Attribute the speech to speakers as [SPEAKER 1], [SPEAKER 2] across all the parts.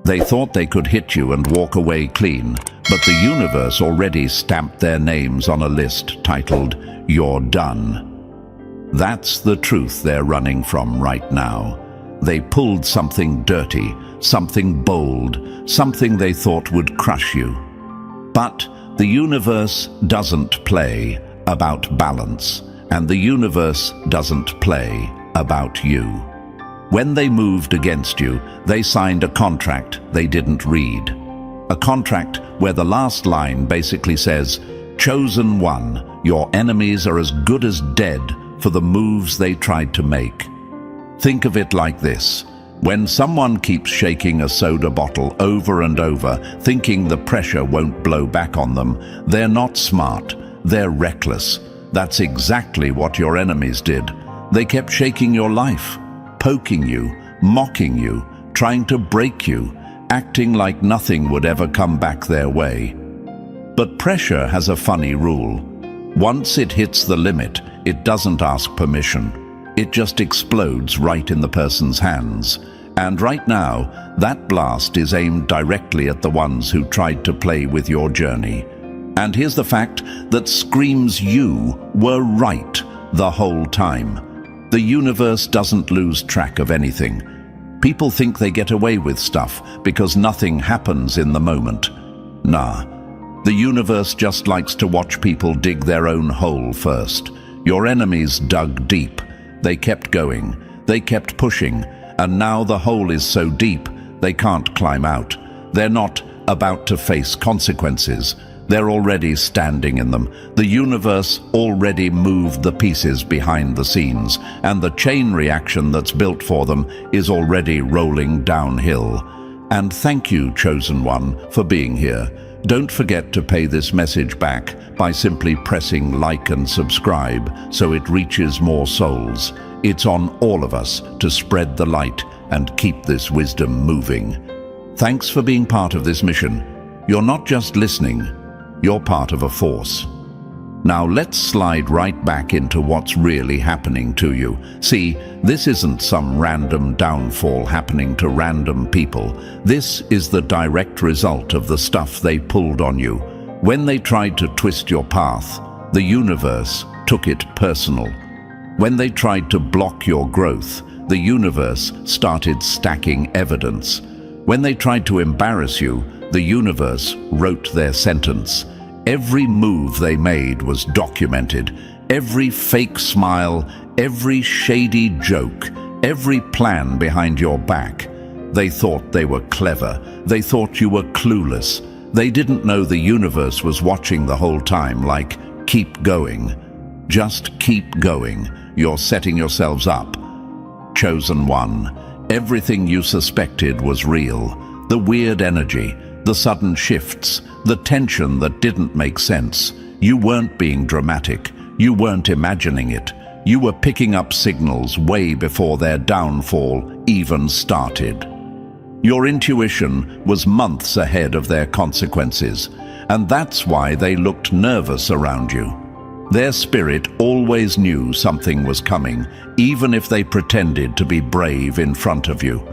[SPEAKER 1] They thought they could hit you and walk away clean, but the universe already stamped their names on a list titled, "You're done." That's the truth they're running from right now. They pulled something dirty, something bold, something they thought would crush you. But the universe doesn't play about balance, and the universe doesn't play about you. When they moved against you, they signed a contract they didn't read. A contract where the last line basically says, "Chosen one, your enemies are as good as dead for the moves they tried to make." Think of it like this. When someone keeps shaking a soda bottle over and over, thinking the pressure won't blow back on them, they're not smart, they're reckless. That's exactly what your enemies did. They kept shaking your life, poking you, mocking you, trying to break you, acting like nothing would ever come back their way. But pressure has a funny rule. Once it hits the limit, it doesn't ask permission. It just explodes right in the person's hands. And right now, that blast is aimed directly at the ones who tried to play with your journey. And here's the fact that screams you were right the whole time. The universe doesn't lose track of anything. People think they get away with stuff because nothing happens in the moment. Nah, the universe just likes to watch people dig their own hole first. Your enemies dug deep. They kept going. They kept pushing. And now the hole is so deep, they can't climb out. They're not about to face consequences. They're already standing in them. The universe already moved the pieces behind the scenes, and the chain reaction that's built for them is already rolling downhill. And thank you, Chosen One, for being here. Don't forget to pay this message back by simply pressing like and subscribe so it reaches more souls. It's on all of us to spread the light and keep this wisdom moving. Thanks for being part of this mission. You're not just listening, you're part of a force. Now let's slide right back into what's really happening to you. See, this isn't some random downfall happening to random people. This is the direct result of the stuff they pulled on you. When they tried to twist your path, the universe took it personal. When they tried to block your growth, the universe started stacking evidence. When they tried to embarrass you, the universe wrote their sentence. Every move they made was documented. Every fake smile, every shady joke, every plan behind your back. They thought they were clever. They thought you were clueless. They didn't know the universe was watching the whole time, like, keep going. Just keep going. You're setting yourselves up. Chosen One, everything you suspected was real. The weird energy, the sudden shifts, the tension that didn't make sense. You weren't being dramatic. You weren't imagining it. You were picking up signals way before their downfall even started. Your intuition was months ahead of their consequences, and that's why they looked nervous around you. Their spirit always knew something was coming, even if they pretended to be brave in front of you.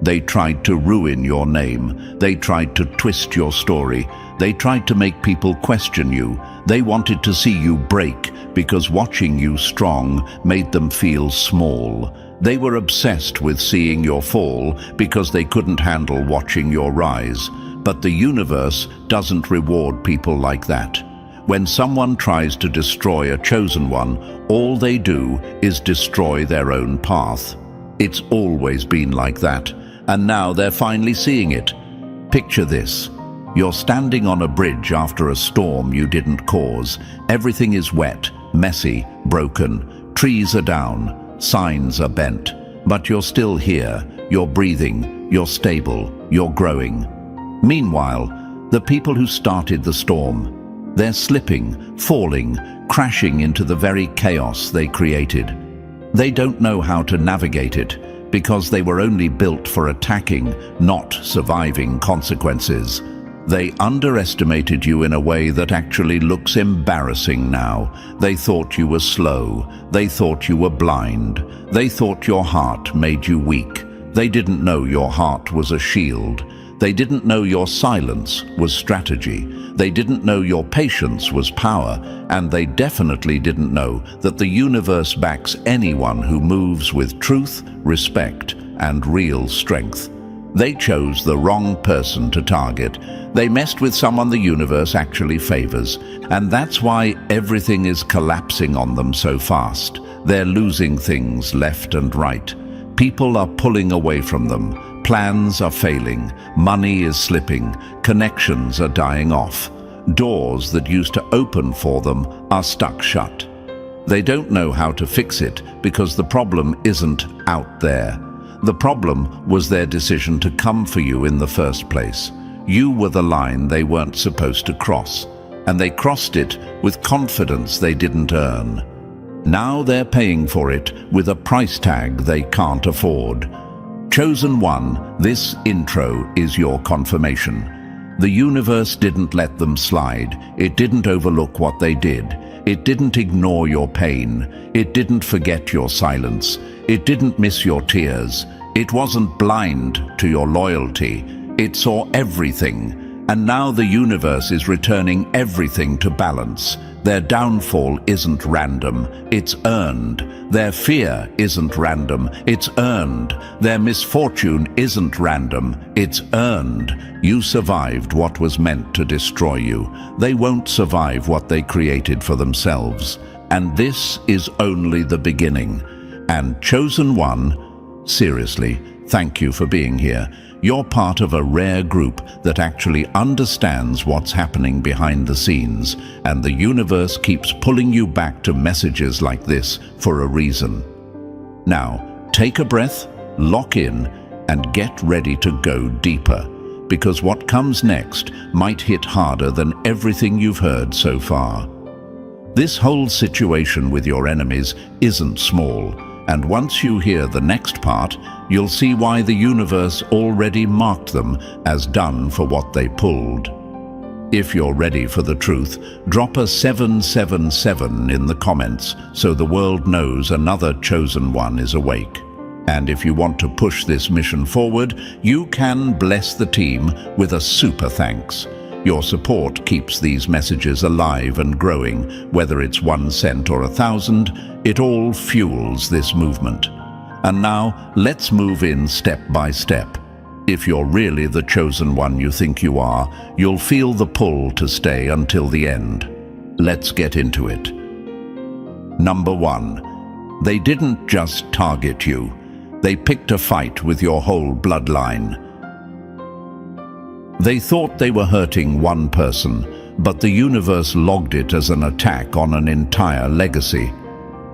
[SPEAKER 1] They tried to ruin your name. They tried to twist your story. They tried to make people question you. They wanted to see you break because watching you strong made them feel small. They were obsessed with seeing your fall because they couldn't handle watching your rise. But the universe doesn't reward people like that. When someone tries to destroy a chosen one, all they do is destroy their own path. It's always been like that. And now they're finally seeing it. Picture this. You're standing on a bridge after a storm you didn't cause. Everything is wet, messy, broken. Trees are down, signs are bent. But you're still here. You're breathing. You're stable. You're growing. Meanwhile, the people who started the storm, they're slipping, falling, crashing into the very chaos they created. They don't know how to navigate it, because they were only built for attacking, not surviving consequences. They underestimated you in a way that actually looks embarrassing now. They thought you were slow. They thought you were blind. They thought your heart made you weak. They didn't know your heart was a shield. They didn't know your silence was strategy. They didn't know your patience was power, and they definitely didn't know that the universe backs anyone who moves with truth, respect, and real strength. They chose the wrong person to target. They messed with someone the universe actually favors, and that's why everything is collapsing on them so fast. They're losing things left and right. People are pulling away from them. Plans are failing. Money is slipping. Connections are dying off. Doors that used to open for them are stuck shut. They don't know how to fix it because the problem isn't out there. The problem was their decision to come for you in the first place. You were the line they weren't supposed to cross, and they crossed it with confidence they didn't earn. Now they're paying for it with a price tag they can't afford. Chosen One, this intro is your confirmation. The universe didn't let them slide. It didn't overlook what they did. It didn't ignore your pain. It didn't forget your silence. It didn't miss your tears. It wasn't blind to your loyalty. It saw everything. And now the universe is returning everything to balance. Their downfall isn't random, it's earned. Their fear isn't random, it's earned. Their misfortune isn't random, it's earned. You survived what was meant to destroy you. They won't survive what they created for themselves. And this is only the beginning. And Chosen One, seriously, thank you for being here. You're part of a rare group that actually understands what's happening behind the scenes, and the universe keeps pulling you back to messages like this for a reason. Now, take a breath, lock in, and get ready to go deeper, because what comes next might hit harder than everything you've heard so far. This whole situation with your enemies isn't small, and once you hear the next part, you'll see why the universe already marked them as done for what they pulled. If you're ready for the truth, drop a 777 in the comments so the world knows another Chosen One is awake. And if you want to push this mission forward, you can bless the team with a super thanks. Your support keeps these messages alive and growing. Whether it's 1 cent or 1,000, it all fuels this movement. And now, let's move in step by step. If you're really the chosen one you think you are, you'll feel the pull to stay until the end. Let's get into it. Number 1. They didn't just target you. They picked a fight with your whole bloodline. They thought they were hurting one person, but the universe logged it as an attack on an entire legacy.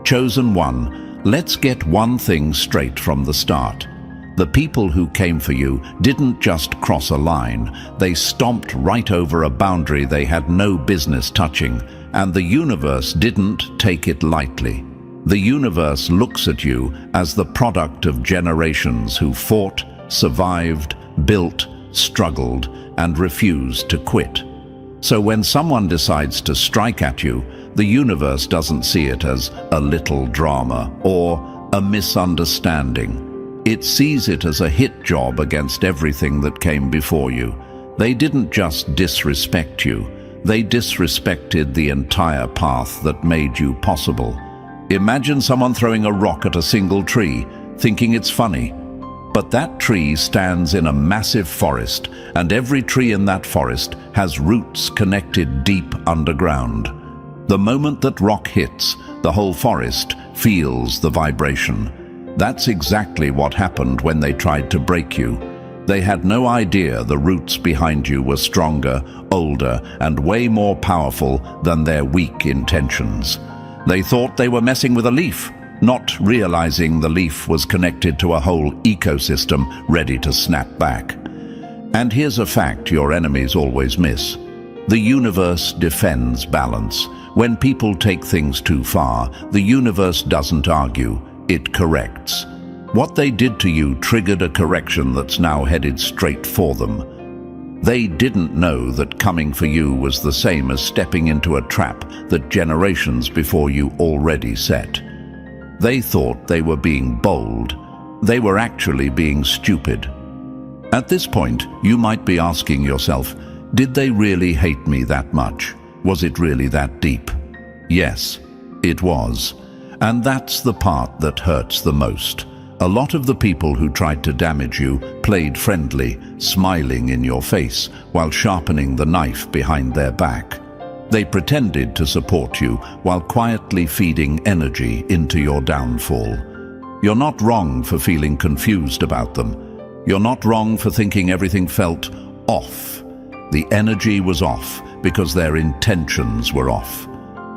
[SPEAKER 1] Chosen One, let's get one thing straight from the start. The people who came for you didn't just cross a line, they stomped right over a boundary they had no business touching, and the universe didn't take it lightly. The universe looks at you as the product of generations who fought, survived, built, struggled, and refused to quit. So when someone decides to strike at you, the universe doesn't see it as a little drama or a misunderstanding. It sees it as a hit job against everything that came before you. They didn't just disrespect you, they disrespected the entire path that made you possible. Imagine someone throwing a rock at a single tree, thinking it's funny. But that tree stands in a massive forest, and every tree in that forest has roots connected deep underground. The moment that rock hits, the whole forest feels the vibration. That's exactly what happened when they tried to break you. They had no idea the roots behind you were stronger, older, and way more powerful than their weak intentions. They thought they were messing with a leaf, not realizing the leaf was connected to a whole ecosystem ready to snap back. And here's a fact your enemies always miss. The universe defends balance. When people take things too far, the universe doesn't argue, it corrects. What they did to you triggered a correction that's now headed straight for them. They didn't know that coming for you was the same as stepping into a trap that generations before you already set. They thought they were being bold. They were actually being stupid. At this point, you might be asking yourself, did they really hate me that much? Was it really that deep? Yes, it was. And that's the part that hurts the most. A lot of the people who tried to damage you played friendly, smiling in your face while sharpening the knife behind their back. They pretended to support you while quietly feeding energy into your downfall. You're not wrong for feeling confused about them. You're not wrong for thinking everything felt off. The energy was off because their intentions were off.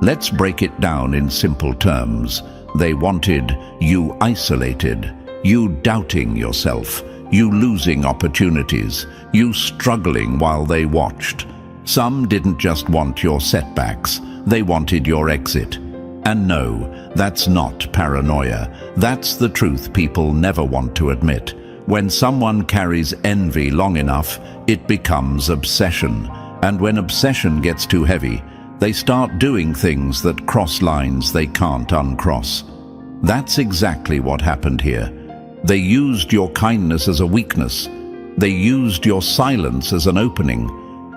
[SPEAKER 1] Let's break it down in simple terms. They wanted you isolated, you doubting yourself, you losing opportunities, you struggling while they watched. Some didn't just want your setbacks, they wanted your exit. And no, that's not paranoia. That's the truth people never want to admit. When someone carries envy long enough, it becomes obsession. And when obsession gets too heavy, they start doing things that cross lines they can't uncross. That's exactly what happened here. They used your kindness as a weakness. They used your silence as an opening.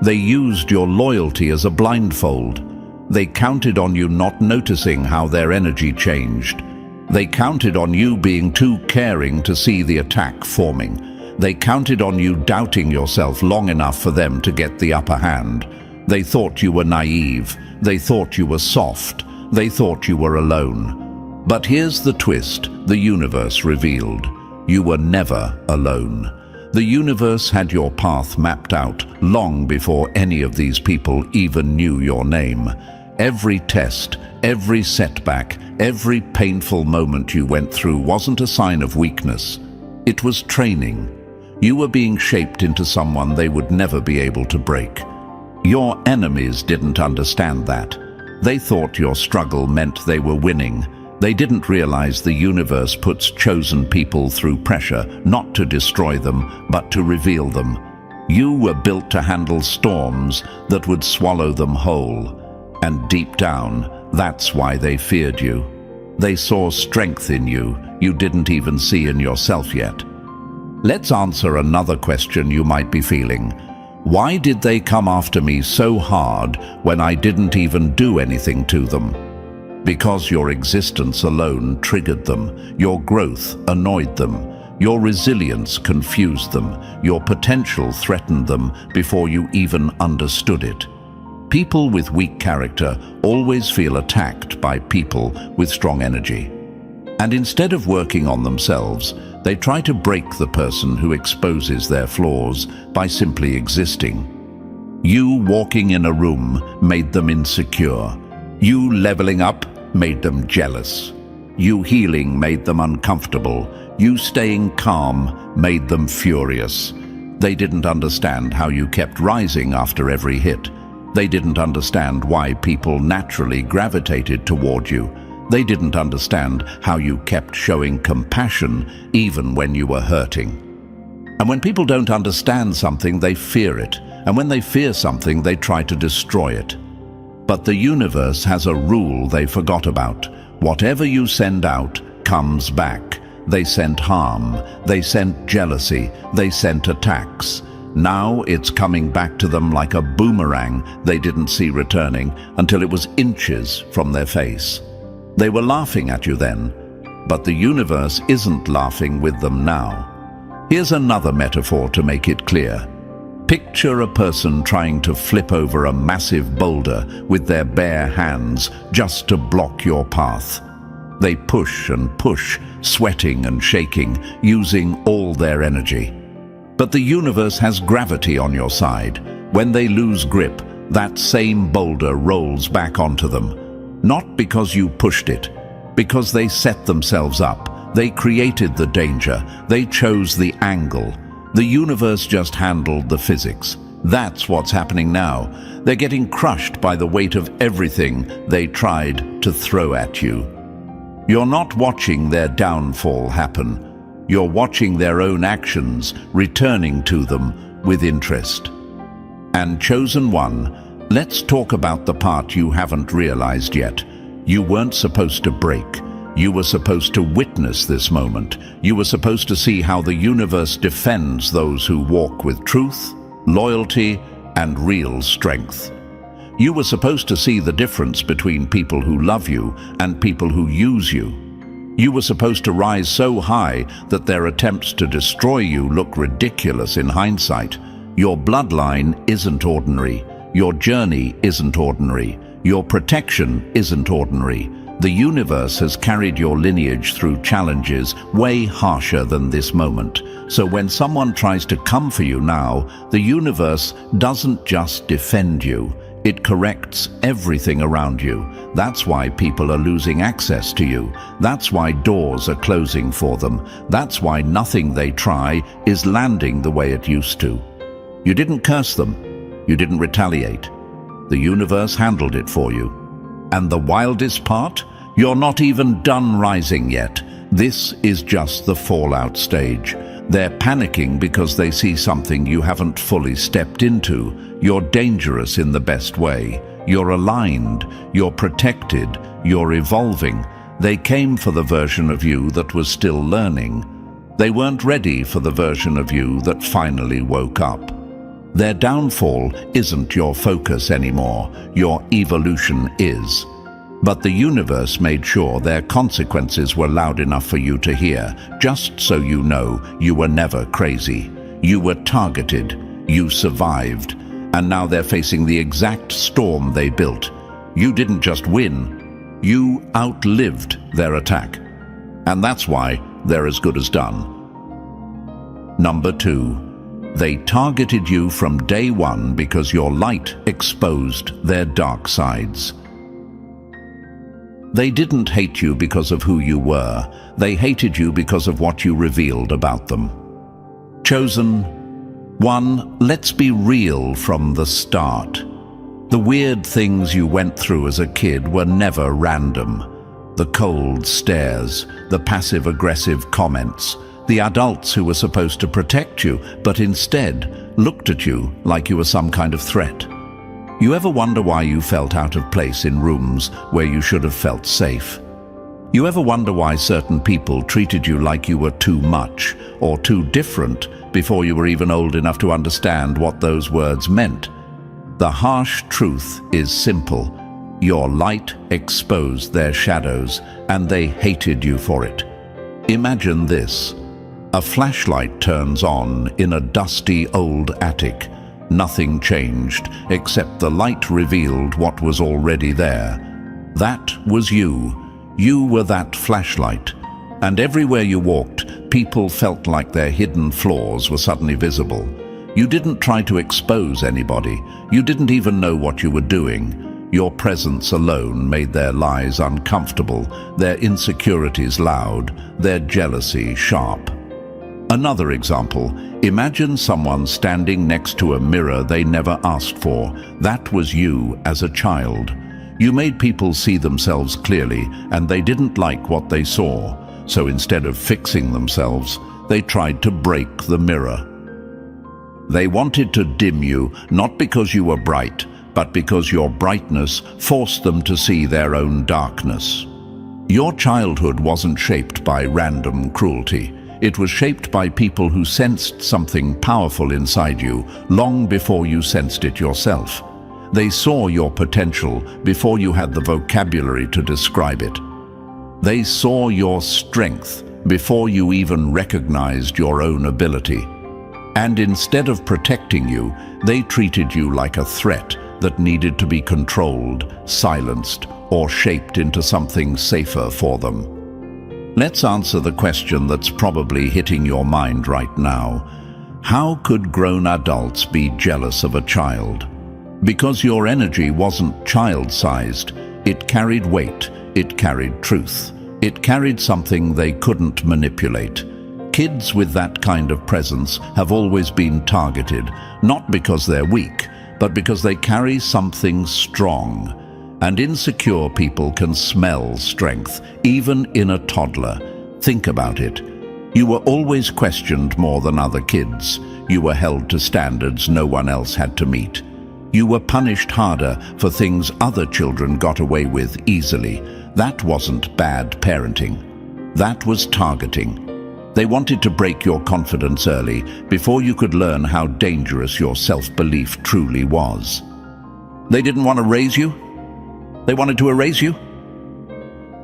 [SPEAKER 1] They used your loyalty as a blindfold. They counted on you not noticing how their energy changed. They counted on you being too caring to see the attack forming. They counted on you doubting yourself long enough for them to get the upper hand. They thought you were naive. They thought you were soft. They thought you were alone. But here's the twist the universe revealed. You were never alone. The universe had your path mapped out long before any of these people even knew your name. Every test, every setback, every painful moment you went through wasn't a sign of weakness. It was training. You were being shaped into someone they would never be able to break. Your enemies didn't understand that. They thought your struggle meant they were winning. They didn't realize the universe puts chosen people through pressure, not to destroy them, but to reveal them. You were built to handle storms that would swallow them whole. And deep down, that's why they feared you. They saw strength in you didn't even see in yourself yet. Let's answer another question you might be feeling. Why did they come after me so hard when I didn't even do anything to them? Because your existence alone triggered them, your growth annoyed them, your resilience confused them, your potential threatened them before you even understood it. People with weak character always feel attacked by people with strong energy. And instead of working on themselves, they try to break the person who exposes their flaws by simply existing. You walking in a room made them insecure. You leveling up made them jealous. You healing made them uncomfortable. You staying calm made them furious. They didn't understand how you kept rising after every hit. They didn't understand why people naturally gravitated toward you. They didn't understand how you kept showing compassion even when you were hurting. And when people don't understand something, they fear it. And when they fear something, they try to destroy it. But the universe has a rule they forgot about. Whatever you send out comes back. They sent harm. They sent jealousy. They sent attacks. Now it's coming back to them like a boomerang they didn't see returning until it was inches from their face. They were laughing at you then, but the universe isn't laughing with them now. Here's another metaphor to make it clear. Picture a person trying to flip over a massive boulder with their bare hands just to block your path. They push and push, sweating and shaking, using all their energy. But the universe has gravity on your side. When they lose grip, that same boulder rolls back onto them. Not because you pushed it, because they set themselves up. They created the danger. They chose the angle. The universe just handled the physics. That's what's happening now. They're getting crushed by the weight of everything they tried to throw at you. You're not watching their downfall happen. You're watching their own actions returning to them with interest. And chosen one, let's talk about the part you haven't realized yet. You weren't supposed to break. You were supposed to witness this moment. You were supposed to see how the universe defends those who walk with truth, loyalty, and real strength. You were supposed to see the difference between people who love you and people who use you. You were supposed to rise so high that their attempts to destroy you look ridiculous in hindsight. Your bloodline isn't ordinary. Your journey isn't ordinary. Your protection isn't ordinary. The universe has carried your lineage through challenges way harsher than this moment. So when someone tries to come for you now, the universe doesn't just defend you. It corrects everything around you. That's why people are losing access to you. That's why doors are closing for them. That's why nothing they try is landing the way it used to. You didn't curse them. You didn't retaliate. The universe handled it for you. And the wildest part? You're not even done rising yet. This is just the fallout stage. They're panicking because they see something you haven't fully stepped into. You're dangerous in the best way. You're aligned. You're protected. You're evolving. They came for the version of you that was still learning. They weren't ready for the version of you that finally woke up. Their downfall isn't your focus anymore. Your evolution is. But the universe made sure their consequences were loud enough for you to hear, just so you know you were never crazy. You were targeted. You survived. And now they're facing the exact storm they built. You didn't just win. You outlived their attack. And that's why they're as good as done. Number 2. They targeted you from day one because your light exposed their dark sides. They didn't hate you because of who you were. They hated you because of what you revealed about them. Chosen one, let's be real from the start. The weird things you went through as a kid were never random. The cold stares, the passive-aggressive comments, the adults who were supposed to protect you, but instead looked at you like you were some kind of threat. You ever wonder why you felt out of place in rooms where you should have felt safe? You ever wonder why certain people treated you like you were too much or too different before you were even old enough to understand what those words meant? The harsh truth is simple. Your light exposed their shadows, and they hated you for it. Imagine this. A flashlight turns on in a dusty old attic. Nothing changed, except the light revealed what was already there. That was you. You were that flashlight. And everywhere you walked, people felt like their hidden flaws were suddenly visible. You didn't try to expose anybody. You didn't even know what you were doing. Your presence alone made their lies uncomfortable, their insecurities loud, their jealousy sharp. Another example, imagine someone standing next to a mirror they never asked for. That was you as a child. You made people see themselves clearly, and they didn't like what they saw. So instead of fixing themselves, they tried to break the mirror. They wanted to dim you, not because you were bright, but because your brightness forced them to see their own darkness. Your childhood wasn't shaped by random cruelty. It was shaped by people who sensed something powerful inside you long before you sensed it yourself. They saw your potential before you had the vocabulary to describe it. They saw your strength before you even recognized your own ability. And instead of protecting you, they treated you like a threat that needed to be controlled, silenced, or shaped into something safer for them. Let's answer the question that's probably hitting your mind right now. How could grown adults be jealous of a child? Because your energy wasn't child-sized. It carried weight. It carried truth. It carried something they couldn't manipulate. Kids with that kind of presence have always been targeted, not because they're weak, but because they carry something strong. And insecure people can smell strength, even in a toddler. Think about it. You were always questioned more than other kids. You were held to standards no one else had to meet. You were punished harder for things other children got away with easily. That wasn't bad parenting. That was targeting. They wanted to break your confidence early before you could learn how dangerous your self-belief truly was. They didn't want to raise you. They wanted to erase you.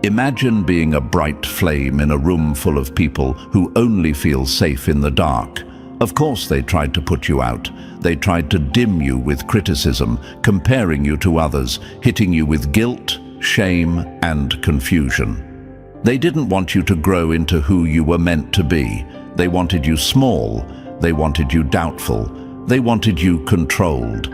[SPEAKER 1] Imagine being a bright flame in a room full of people who only feel safe in the dark. Of course they tried to put you out. They tried to dim you with criticism, comparing you to others, hitting you with guilt, shame, and confusion. They didn't want you to grow into who you were meant to be. They wanted you small. They wanted you doubtful. They wanted you controlled.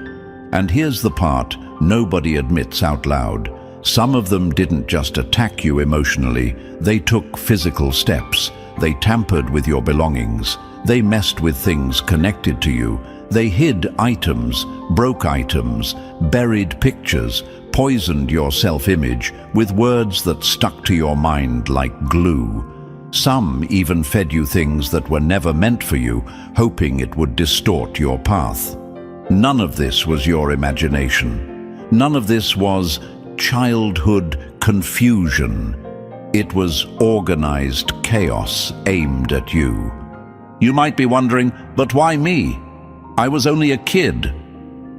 [SPEAKER 1] And here's the part nobody admits out loud. Some of them didn't just attack you emotionally. They took physical steps. They tampered with your belongings. They messed with things connected to you. They hid items, broke items, buried pictures, poisoned your self-image with words that stuck to your mind like glue. Some even fed you things that were never meant for you, hoping it would distort your path. None of this was your imagination. None of this was childhood confusion. It was organized chaos aimed at you. You might be wondering, but why me? I was only a kid.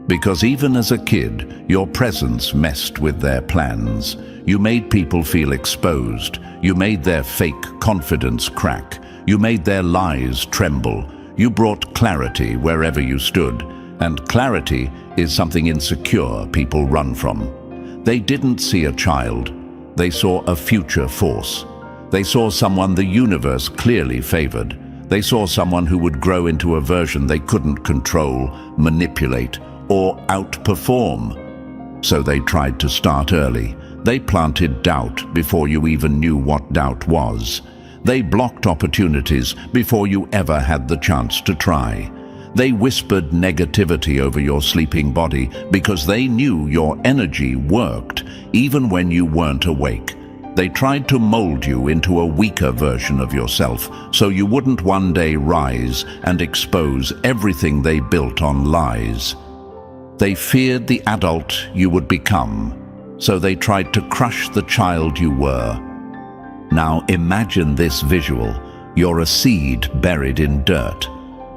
[SPEAKER 1] Because even as a kid, your presence messed with their plans. You made people feel exposed. You made their fake confidence crack. You made their lies tremble. You brought clarity wherever you stood. And clarity is something insecure people run from. They didn't see a child. They saw a future force. They saw someone the universe clearly favored. They saw someone who would grow into a version they couldn't control, manipulate, or outperform. So they tried to start early. They planted doubt before you even knew what doubt was. They blocked opportunities before you ever had the chance to try. They whispered negativity over your sleeping body because they knew your energy worked even when you weren't awake. They tried to mold you into a weaker version of yourself so you wouldn't one day rise and expose everything they built on lies. They feared the adult you would become, so they tried to crush the child you were. Now imagine this visual. You're a seed buried in dirt.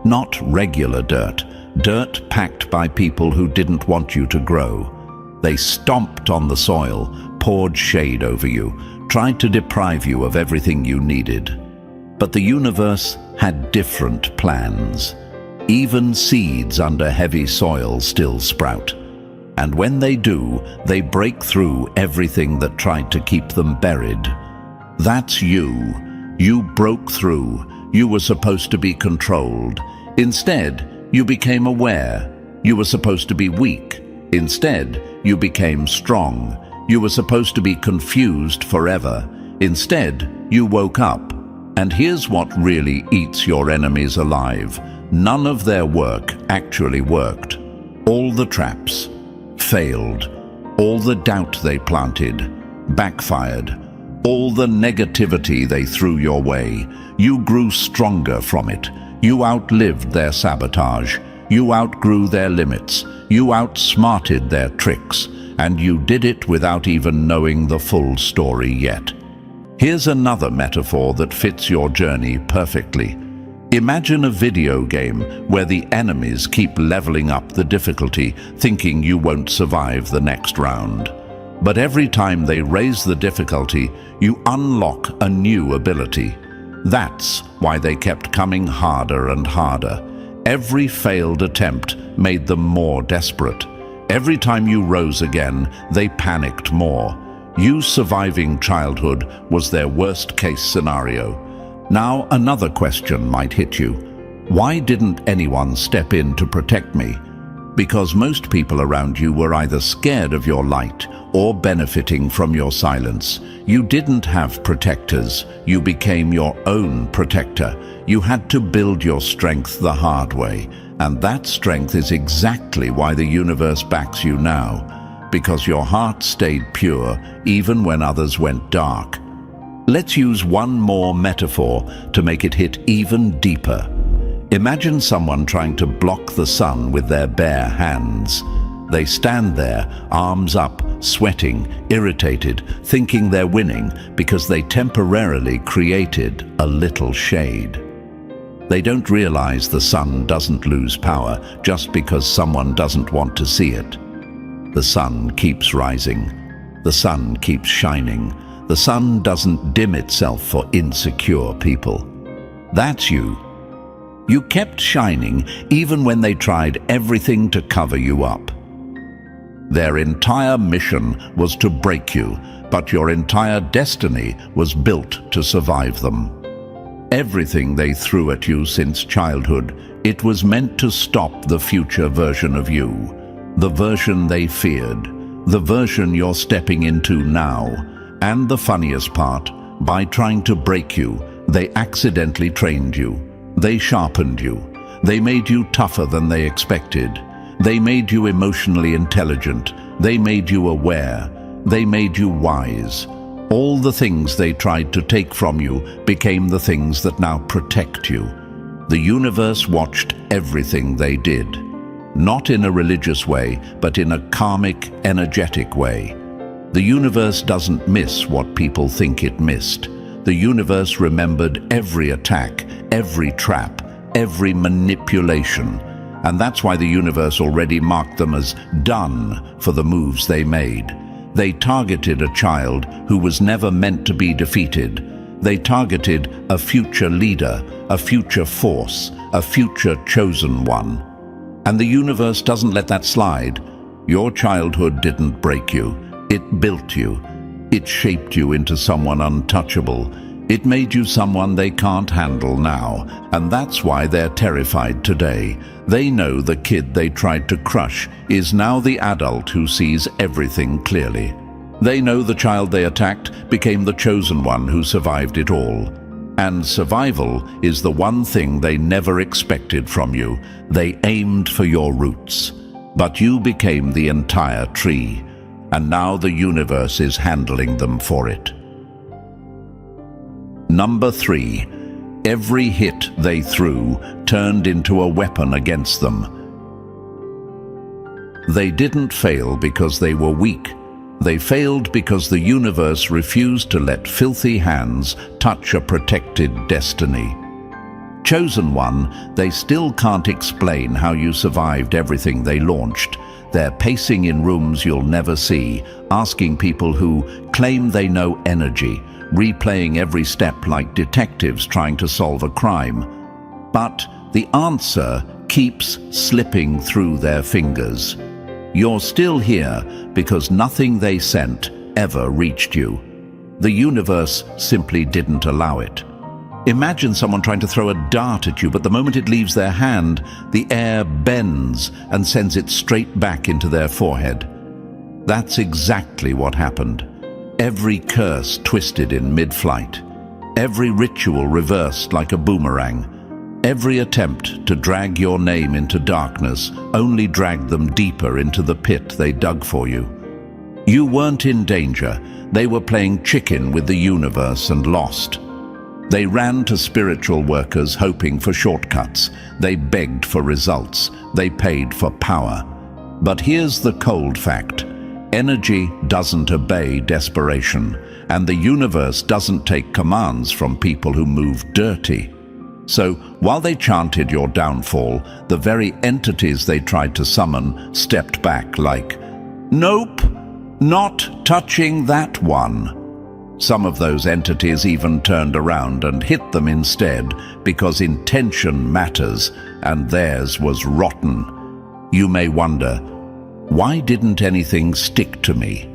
[SPEAKER 1] Not regular dirt. Dirt packed by people who didn't want you to grow. They stomped on the soil, poured shade over you, tried to deprive you of everything you needed. But the universe had different plans. Even seeds under heavy soil still sprout. And when they do, they break through everything that tried to keep them buried. That's you. You broke through. You were supposed to be controlled. Instead, you became aware. You were supposed to be weak. Instead, you became strong. You were supposed to be confused forever. Instead, you woke up. And here's what really eats your enemies alive. None of their work actually worked. All the traps failed. All the doubt they planted backfired. All the negativity they threw your way, you grew stronger from it. You outlived their sabotage. You outgrew their limits. You outsmarted their tricks. And you did it without even knowing the full story yet. Here's another metaphor that fits your journey perfectly. Imagine a video game where the enemies keep leveling up the difficulty, thinking you won't survive the next round. But every time they raise the difficulty, you unlock a new ability. That's why they kept coming harder and harder. Every failed attempt made them more desperate. Every time you rose again, they panicked more. You surviving childhood was their worst-case scenario. Now another question might hit you. Why didn't anyone step in to protect me? Because most people around you were either scared of your light or benefiting from your silence. You didn't have protectors. You became your own protector. You had to build your strength the hard way. And that strength is exactly why the universe backs you now. Because your heart stayed pure even when others went dark. Let's use one more metaphor to make it hit even deeper. Imagine someone trying to block the sun with their bare hands. They stand there, arms up, sweating, irritated, thinking they're winning because they temporarily created a little shade. They don't realize the sun doesn't lose power just because someone doesn't want to see it. The sun keeps rising. The sun keeps shining. The sun doesn't dim itself for insecure people. That's you. You kept shining even when they tried everything to cover you up. Their entire mission was to break you, but your entire destiny was built to survive them. Everything they threw at you since childhood, it was meant to stop the future version of you, the version they feared, the version you're stepping into now. And the funniest part, by trying to break you, they accidentally trained you. They sharpened you. They made you tougher than they expected. They made you emotionally intelligent. They made you aware. They made you wise. All the things they tried to take from you became the things that now protect you. The universe watched everything they did. Not in a religious way, but in a karmic, energetic way. The universe doesn't miss what people think it missed. The universe remembered every attack, every trap, every manipulation. And that's why the universe already marked them as done for the moves they made. They targeted a child who was never meant to be defeated. They targeted a future leader, a future force, a future chosen one. And the universe doesn't let that slide. Your childhood didn't break you. It built you. It shaped you into someone untouchable. It made you someone they can't handle now. And that's why they're terrified today. They know the kid they tried to crush is now the adult who sees everything clearly. They know the child they attacked became the chosen one who survived it all. And survival is the one thing they never expected from you. They aimed for your roots. But you became the entire tree. And now the universe is handling them for it. Number 3. Every hit they threw turned into a weapon against them. They didn't fail because they were weak. They failed because the universe refused to let filthy hands touch a protected destiny. Chosen one, they still can't explain how you survived everything they launched. They're pacing in rooms you'll never see, asking people who claim they know energy, replaying every step like detectives trying to solve a crime. But the answer keeps slipping through their fingers. You're still here because nothing they sent ever reached you. The universe simply didn't allow it. Imagine someone trying to throw a dart at you, but the moment it leaves their hand, the air bends and sends it straight back into their forehead. That's exactly what happened. Every curse twisted in mid-flight. Every ritual reversed like a boomerang. Every attempt to drag your name into darkness only dragged them deeper into the pit they dug for you. You weren't in danger. They were playing chicken with the universe and lost. They ran to spiritual workers hoping for shortcuts. They begged for results. They paid for power. But here's the cold fact. Energy doesn't obey desperation, and the universe doesn't take commands from people who move dirty. So, while they chanted your downfall, the very entities they tried to summon stepped back like, "Nope, not touching that one." Some of those entities even turned around and hit them instead because intention matters, and theirs was rotten. You may wonder, why didn't anything stick to me?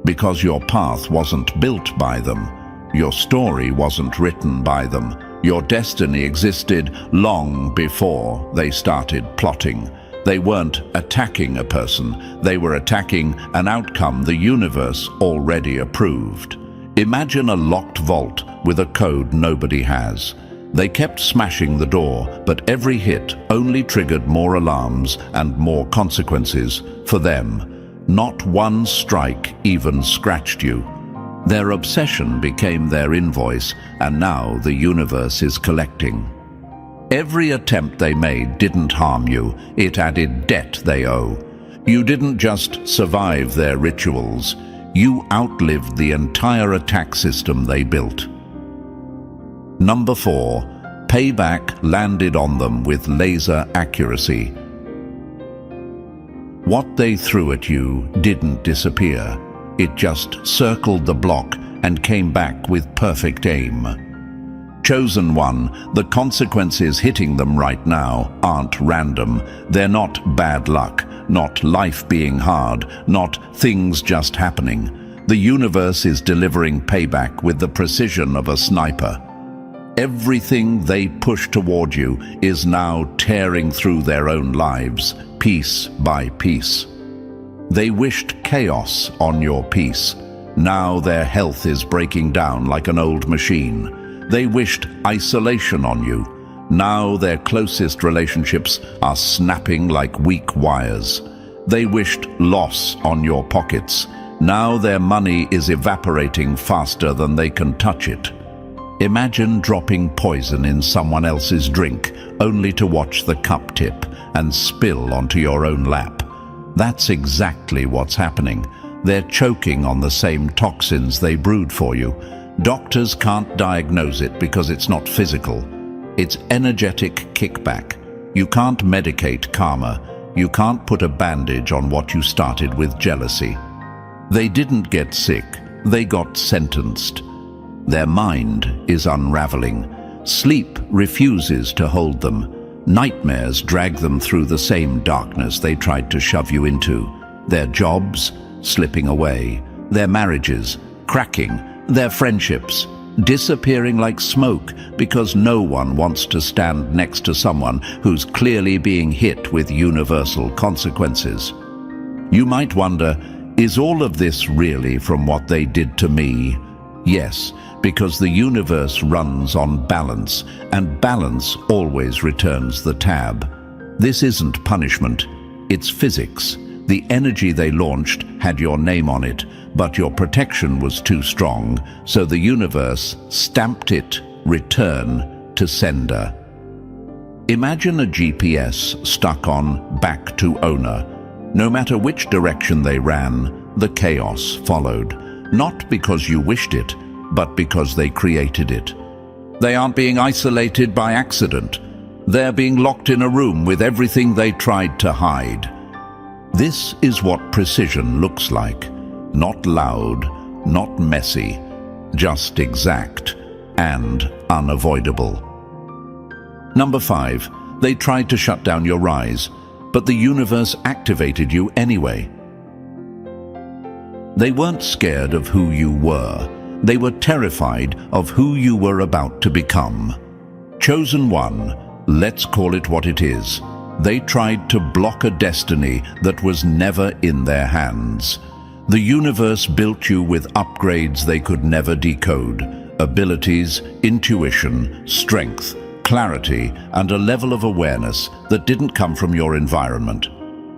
[SPEAKER 1] Because your path wasn't built by them. Your story wasn't written by them. Your destiny existed long before they started plotting. They weren't attacking a person. They were attacking an outcome the universe already approved. Imagine a locked vault with a code nobody has. They kept smashing the door, but every hit only triggered more alarms and more consequences for them. Not one strike even scratched you. Their obsession became their invoice, and now the universe is collecting. Every attempt they made didn't harm you. It added debt they owe. You didn't just survive their rituals, you outlived the entire attack system they built. Number 4. Payback landed on them with laser accuracy. What they threw at you didn't disappear. It just circled the block and came back with perfect aim. Chosen one, the consequences hitting them right now aren't random. They're not bad luck, not life being hard, not things just happening. The universe is delivering payback with the precision of a sniper. Everything they push toward you is now tearing through their own lives, piece by piece. They wished chaos on your peace. Now their health is breaking down like an old machine. They wished isolation on you. Now their closest relationships are snapping like weak wires. They wished loss on your pockets. Now their money is evaporating faster than they can touch it. Imagine dropping poison in someone else's drink, only to watch the cup tip and spill onto your own lap. That's exactly what's happening. They're choking on the same toxins they brewed for you. Doctors can't diagnose it because it's not physical. It's energetic kickback. You can't medicate karma. You can't put a bandage on what you started with jealousy. They didn't get sick. They got sentenced. Their mind is unraveling. Sleep refuses to hold them. Nightmares drag them through the same darkness they tried to shove you into. Their jobs slipping away. Their marriages cracking. Their friendships disappearing like smoke because no one wants to stand next to someone who's clearly being hit with universal consequences. You might wonder, is all of this really from what they did to me? Yes, because the universe runs on balance, and balance always returns the tab. This isn't punishment, it's physics. The energy they launched had your name on it, but your protection was too strong, so the universe stamped it return to sender. Imagine a GPS stuck on back to owner. No matter which direction they ran, the chaos followed. Not because you wished it, but because they created it. They aren't being isolated by accident. They're being locked in a room with everything they tried to hide. This is what precision looks like. Not loud, not messy, just exact and unavoidable. Number 5, they tried to shut down your rise, but the universe activated you anyway. They weren't scared of who you were. They were terrified of who you were about to become. Chosen one, let's call it what it is. They tried to block a destiny that was never in their hands. The universe built you with upgrades they could never decode. Abilities, intuition, strength, clarity, and a level of awareness that didn't come from your environment.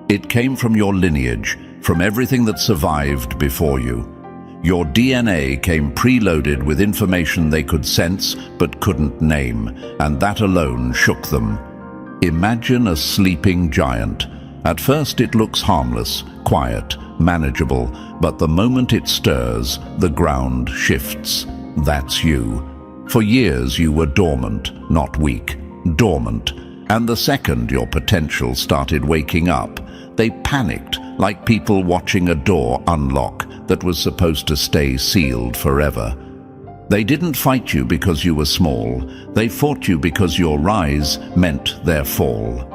[SPEAKER 1] It came from your lineage, from everything that survived before you. Your DNA came preloaded with information they could sense but couldn't name, and that alone shook them. Imagine a sleeping giant. At first it looks harmless, quiet, manageable, but the moment it stirs, the ground shifts. That's you. For years you were dormant, not weak, dormant. And the second your potential started waking up, they panicked like people watching a door unlock that was supposed to stay sealed forever. They didn't fight you because you were small. They fought you because your rise meant their fall.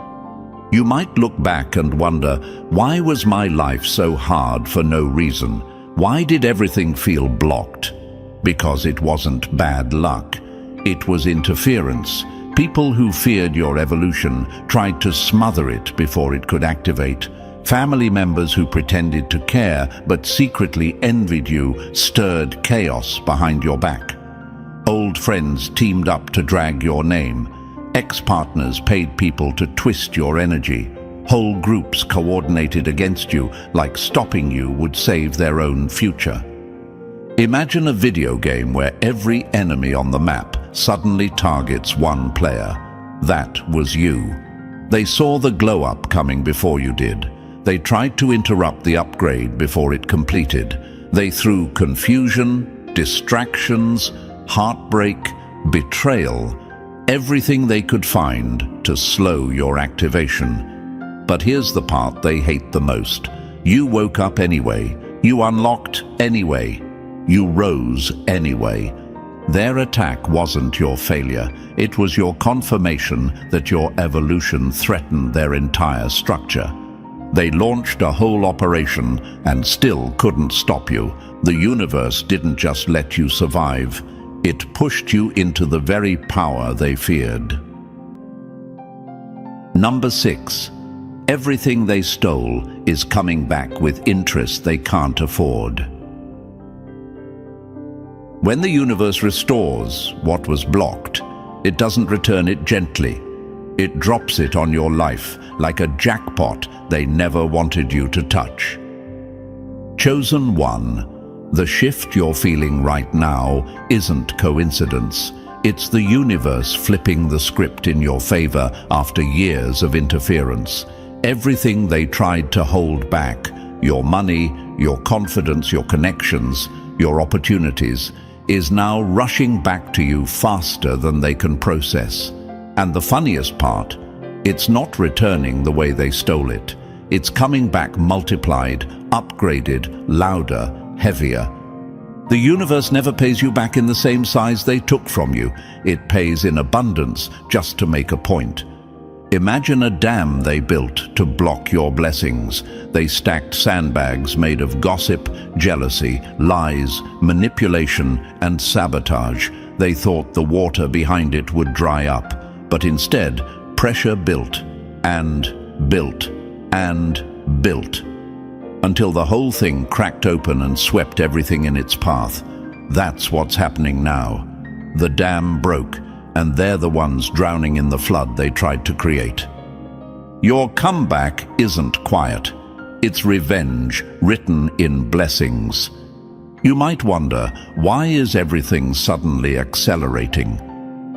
[SPEAKER 1] You might look back and wonder, why was my life so hard for no reason? Why did everything feel blocked? Because it wasn't bad luck. It was interference. People who feared your evolution tried to smother it before it could activate. Family members who pretended to care but secretly envied you stirred chaos behind your back. Old friends teamed up to drag your name. Ex-partners paid people to twist your energy. Whole groups coordinated against you, like stopping you would save their own future. Imagine a video game where every enemy on the map suddenly targets one player. That was you. They saw the glow-up coming before you did. They tried to interrupt the upgrade before it completed. They threw confusion, distractions, heartbreak, betrayal, everything they could find to slow your activation. But here's the part they hate the most. You woke up anyway. You unlocked anyway. You rose anyway. Their attack wasn't your failure. It was your confirmation that your evolution threatened their entire structure. They launched a whole operation and still couldn't stop you. The universe didn't just let you survive. It pushed you into the very power they feared. Number 6. Everything they stole is coming back with interest they can't afford. When the universe restores what was blocked, it doesn't return it gently. It drops it on your life like a jackpot they never wanted you to touch. Chosen one, the shift you're feeling right now isn't coincidence. It's the universe flipping the script in your favor after years of interference. Everything they tried to hold back, your money, your confidence, your connections, your opportunities, is now rushing back to you faster than they can process. And the funniest part, it's not returning the way they stole it. It's coming back multiplied, upgraded, louder, heavier. The universe never pays you back in the same size they took from you. It pays in abundance just to make a point. Imagine a dam they built to block your blessings. They stacked sandbags made of gossip, jealousy, lies, manipulation, and sabotage. They thought the water behind it would dry up, but instead, pressure built and built and built, until the whole thing cracked open and swept everything in its path. That's what's happening now. The dam broke, and they're the ones drowning in the flood they tried to create. Your comeback isn't quiet. It's revenge written in blessings. You might wonder, why is everything suddenly accelerating?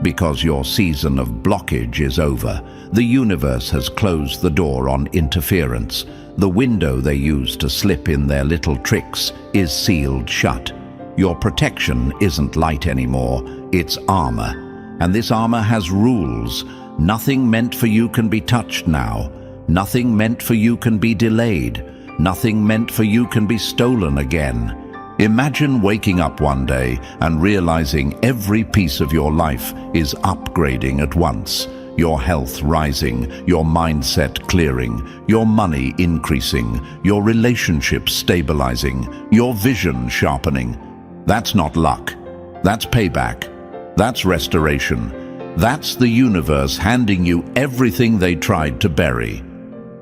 [SPEAKER 1] Because your season of blockage is over. The universe has closed the door on interference. The window they use to slip in their little tricks is sealed shut. Your protection isn't light anymore, it's armor. And this armor has rules. Nothing meant for you can be touched now. Nothing meant for you can be delayed. Nothing meant for you can be stolen again. Imagine waking up one day and realizing every piece of your life is upgrading at once. Your health rising, your mindset clearing, your money increasing, your relationships stabilizing, your vision sharpening. That's not luck. That's payback. That's restoration. That's the universe handing you everything they tried to bury.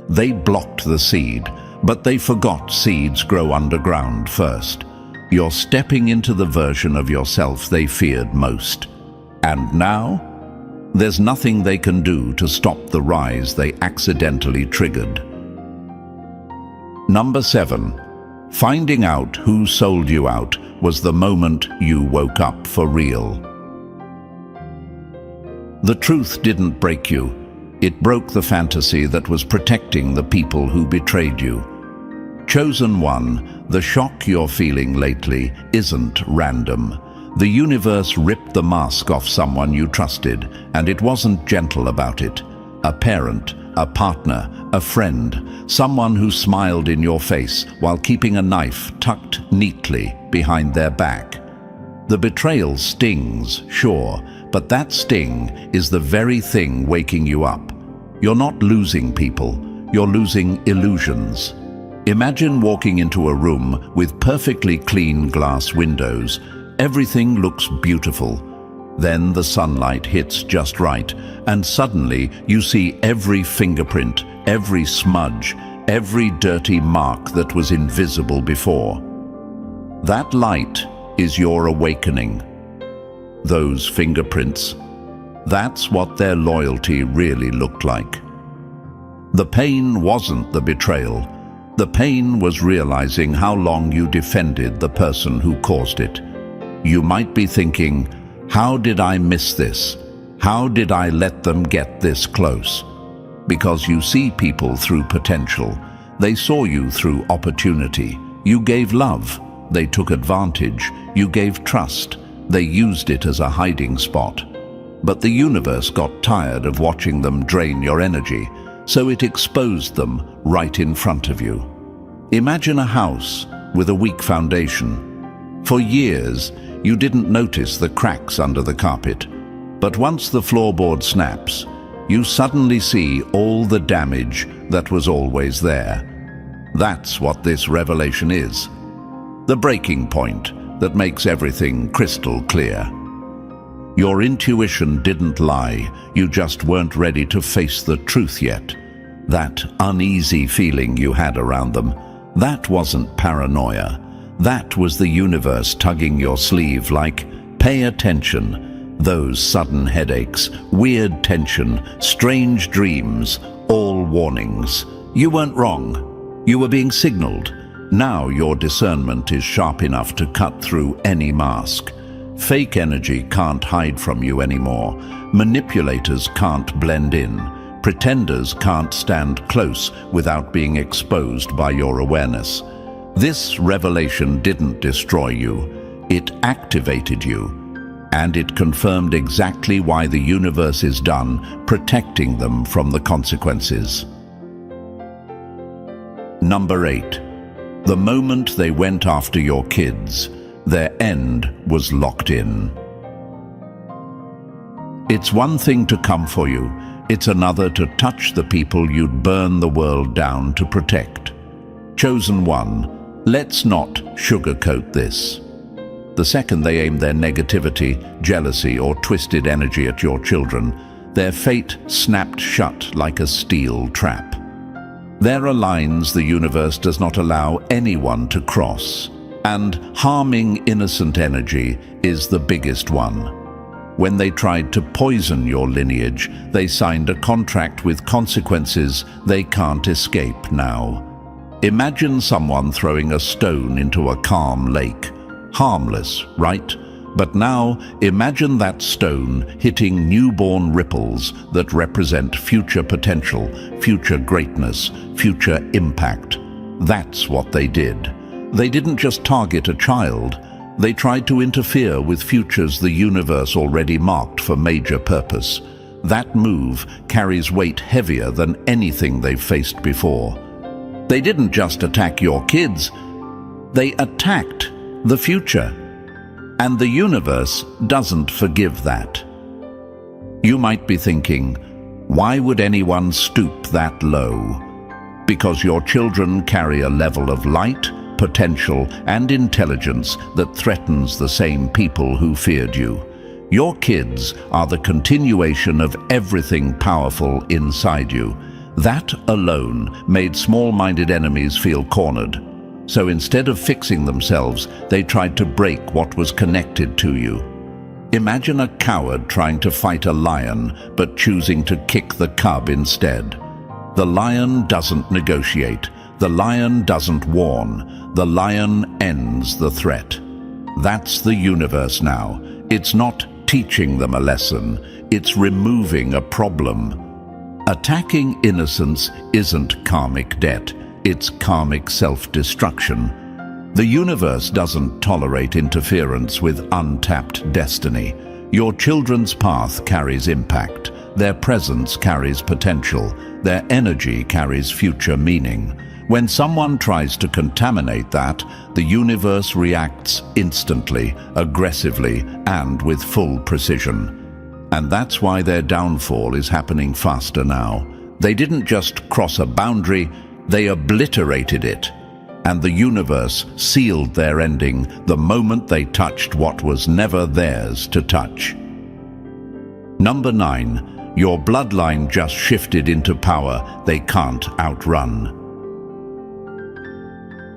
[SPEAKER 1] They blocked the seed, but they forgot seeds grow underground first. You're stepping into the version of yourself they feared most. And now, there's nothing they can do to stop the rise they accidentally triggered. Number 7. Finding out who sold you out was the moment you woke up for real. The truth didn't break you. It broke the fantasy that was protecting the people who betrayed you. Chosen one, the shock you're feeling lately isn't random. The universe ripped the mask off someone you trusted, and it wasn't gentle about it. A parent, a partner, a friend, someone who smiled in your face while keeping a knife tucked neatly behind their back. The betrayal stings, sure, but that sting is the very thing waking you up. You're not losing people, you're losing illusions. Imagine walking into a room with perfectly clean glass windows. Everything looks beautiful. Then the sunlight hits just right, and suddenly you see every fingerprint, every smudge, every dirty mark that was invisible before. That light is your awakening. Those fingerprints, that's what their loyalty really looked like. The pain wasn't the betrayal. The pain was realizing how long you defended the person who caused it. You might be thinking, how did I miss this? How did I let them get this close? Because you see people through potential. They saw you through opportunity. You gave love. They took advantage. You gave trust. They used it as a hiding spot. But the universe got tired of watching them drain your energy, so it exposed them right in front of you. Imagine a house with a weak foundation. For years, you didn't notice the cracks under the carpet. But once the floorboard snaps, you suddenly see all the damage that was always there. That's what this revelation is. The breaking point that makes everything crystal clear. Your intuition didn't lie, you just weren't ready to face the truth yet. That uneasy feeling you had around them, that wasn't paranoia. That was the universe tugging your sleeve like, pay attention. Those sudden headaches, weird tension, strange dreams, all warnings. You weren't wrong. You were being signaled. Now your discernment is sharp enough to cut through any mask. Fake energy can't hide from you anymore. Manipulators can't blend in. Pretenders can't stand close without being exposed by your awareness. This revelation didn't destroy you. It activated you. And it confirmed exactly why the universe is done protecting them from the consequences. Number 8. The moment they went after your kids, their end was locked in. It's one thing to come for you, it's another to touch the people you'd burn the world down to protect. Chosen one, let's not sugarcoat this. The second they aim their negativity, jealousy, or twisted energy at your children, their fate snapped shut like a steel trap. There are lines the universe does not allow anyone to cross, and harming innocent energy is the biggest one. When they tried to poison your lineage, they signed a contract with consequences they can't escape now. Imagine someone throwing a stone into a calm lake. Harmless, right? But now, imagine that stone hitting newborn ripples that represent future potential, future greatness, future impact. That's what they did. They didn't just target a child. They tried to interfere with futures the universe already marked for major purpose. That move carries weight heavier than anything they've faced before. They didn't just attack your kids. They attacked the future. And the universe doesn't forgive that. You might be thinking, why would anyone stoop that low? Because your children carry a level of light, potential, and intelligence that threatens the same people who feared you. Your kids are the continuation of everything powerful inside you. That alone made small-minded enemies feel cornered. So instead of fixing themselves, they tried to break what was connected to you. Imagine a coward trying to fight a lion, but choosing to kick the cub instead. The lion doesn't negotiate. The lion doesn't warn. The lion ends the threat. That's the universe now. It's not teaching them a lesson. It's removing a problem. Attacking innocence isn't karmic debt. It's karmic self-destruction. The universe doesn't tolerate interference with untapped destiny. Your children's path carries impact. Their presence carries potential. Their energy carries future meaning. When someone tries to contaminate that, the universe reacts instantly, aggressively, and with full precision. And that's why their downfall is happening faster now. They didn't just cross a boundary, they obliterated it, and the universe sealed their ending the moment they touched what was never theirs to touch. Number 9. Your bloodline just shifted into power they can't outrun.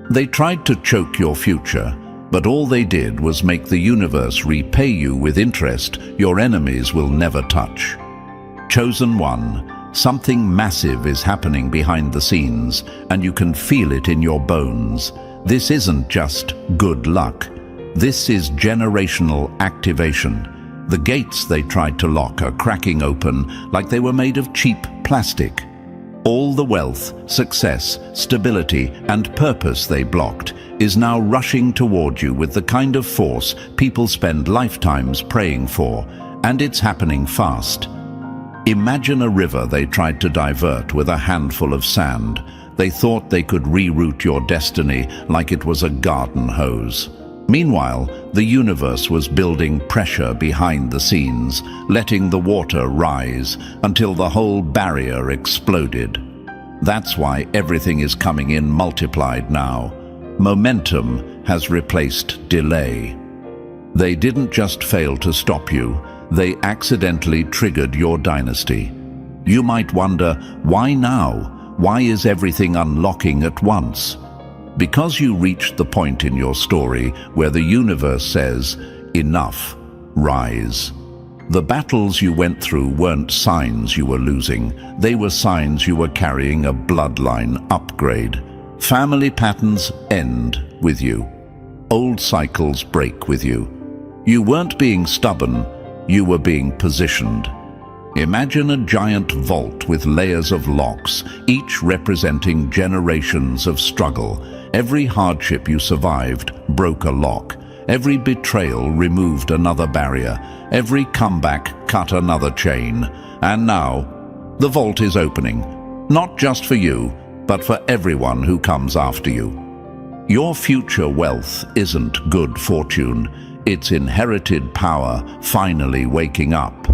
[SPEAKER 1] They tried to choke your future, but all they did was make the universe repay you with interest your enemies will never touch. Chosen one. Something massive is happening behind the scenes, and you can feel it in your bones. This isn't just good luck. This is generational activation. The gates they tried to lock are cracking open like they were made of cheap plastic. All the wealth, success, stability, and purpose they blocked is now rushing toward you with the kind of force people spend lifetimes praying for, and it's happening fast. Imagine a river they tried to divert with a handful of sand. They thought they could reroute your destiny like it was a garden hose. Meanwhile, the universe was building pressure behind the scenes, letting the water rise until the whole barrier exploded. That's why everything is coming in multiplied now. Momentum has replaced delay. They didn't just fail to stop you, they accidentally triggered your dynasty. You might wonder, why now? Why is everything unlocking at once? Because you reached the point in your story where the universe says, enough, rise. The battles you went through weren't signs you were losing. They were signs you were carrying a bloodline upgrade. Family patterns end with you. Old cycles break with you. You weren't being stubborn, you were being positioned. Imagine a giant vault with layers of locks, each representing generations of struggle. Every hardship you survived broke a lock. Every betrayal removed another barrier. Every comeback cut another chain. And now, the vault is opening. Not just for you, but for everyone who comes after you. Your future wealth isn't good fortune. It's inherited power finally waking up.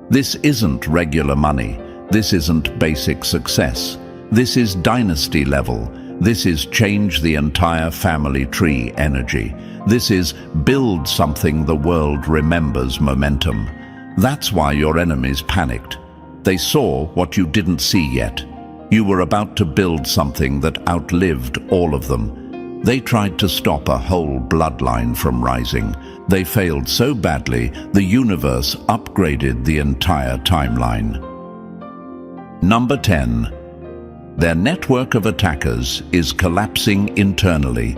[SPEAKER 1] This isn't regular money. This isn't basic success. This is dynasty level. This is change the entire family tree energy. This is build something the world remembers momentum. That's why your enemies panicked. They saw what you didn't see yet. You were about to build something that outlived all of them. They tried to stop a whole bloodline from rising. They failed so badly, the universe upgraded the entire timeline. Number 10. Their network of attackers is collapsing internally.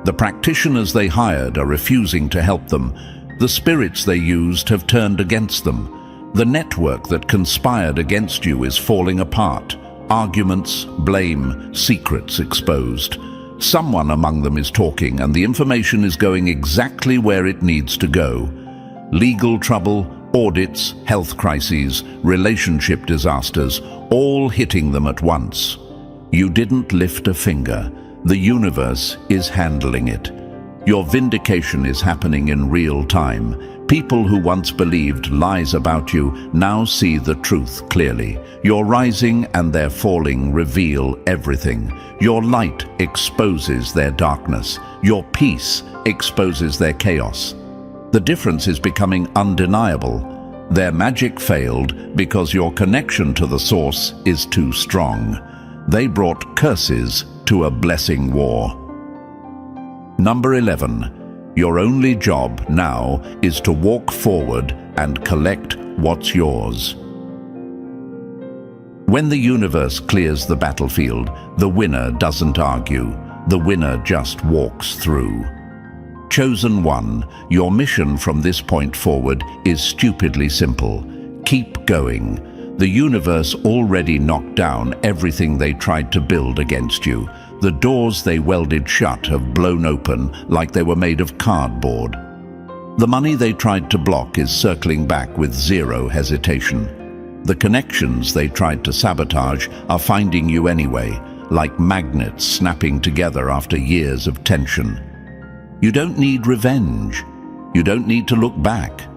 [SPEAKER 1] The practitioners they hired are refusing to help them. The spirits they used have turned against them. The network that conspired against you is falling apart. Arguments, blame, secrets exposed. Someone among them is talking, and the information is going exactly where it needs to go. Legal trouble, audits, health crises, relationship disasters, all hitting them at once. You didn't lift a finger. The universe is handling it. Your vindication is happening in real time. People who once believed lies about you now see the truth clearly. Your rising and their falling reveal everything. Your light exposes their darkness. Your peace exposes their chaos. The difference is becoming undeniable. Their magic failed because your connection to the source is too strong. They brought curses to a blessing war. Number 11. Your only job now is to walk forward and collect what's yours. When the universe clears the battlefield, the winner doesn't argue. The winner just walks through. Chosen one, your mission from this point forward is stupidly simple. Keep going. The universe already knocked down everything they tried to build against you. The doors they welded shut have blown open like they were made of cardboard. The money they tried to block is circling back with zero hesitation. The connections they tried to sabotage are finding you anyway, like magnets snapping together after years of tension. You don't need revenge. You don't need to look back.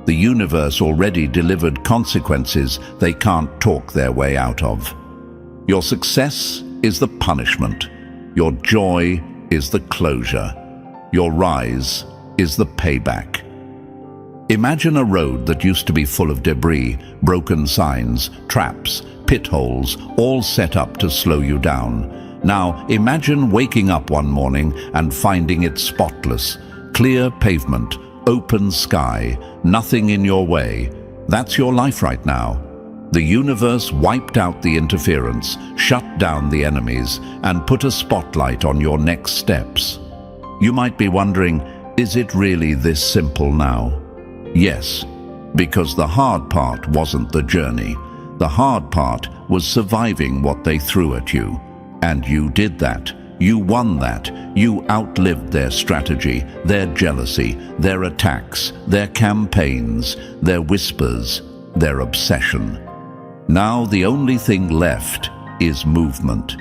[SPEAKER 1] The universe already delivered consequences they can't talk their way out of. Your success is the punishment. Your joy is the closure. Your rise is the payback. Imagine a road that used to be full of debris, broken signs, traps, pit holes, all set up to slow you down. Now imagine waking up one morning and finding it spotless. Clear pavement, open sky, nothing in your way. That's your life right now. The universe wiped out the interference, shut down the enemies, and put a spotlight on your next steps. You might be wondering, is it really this simple now? Yes, because the hard part wasn't the journey. The hard part was surviving what they threw at you. And you did that. You won that. You outlived their strategy, their jealousy, their attacks, their campaigns, their whispers, their obsession. Now the only thing left is movement.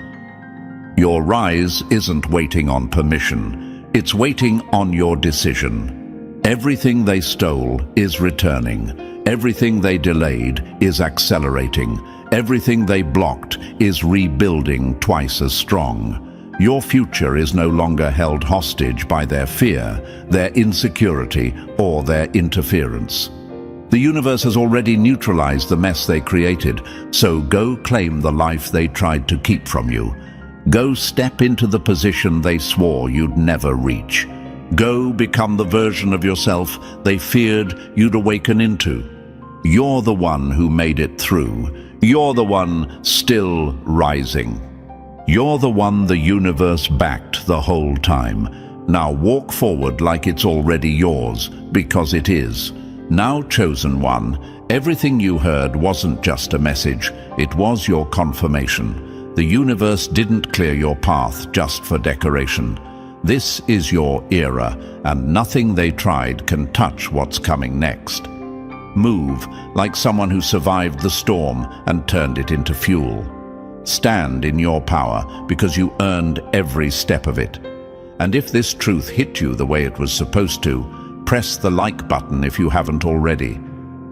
[SPEAKER 1] Your rise isn't waiting on permission. It's waiting on your decision. Everything they stole is returning. Everything they delayed is accelerating. Everything they blocked is rebuilding twice as strong. Your future is no longer held hostage by their fear, their insecurity, or their interference. The universe has already neutralized the mess they created, so go claim the life they tried to keep from you. Go step into the position they swore you'd never reach. Go become the version of yourself they feared you'd awaken into. You're the one who made it through. You're the one still rising. You're the one the universe backed the whole time. Now walk forward like it's already yours, because it is. Now, chosen one, everything you heard wasn't just a message, it was your confirmation. The universe didn't clear your path just for decoration. This is your era, and nothing they tried can touch what's coming next. Move like someone who survived the storm and turned it into fuel. Stand in your power because you earned every step of it. And if this truth hit you the way it was supposed to, press the like button if you haven't already.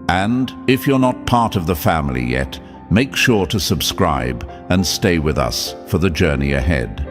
[SPEAKER 1] And if you're not part of the family yet, make sure to subscribe and stay with us for the journey ahead.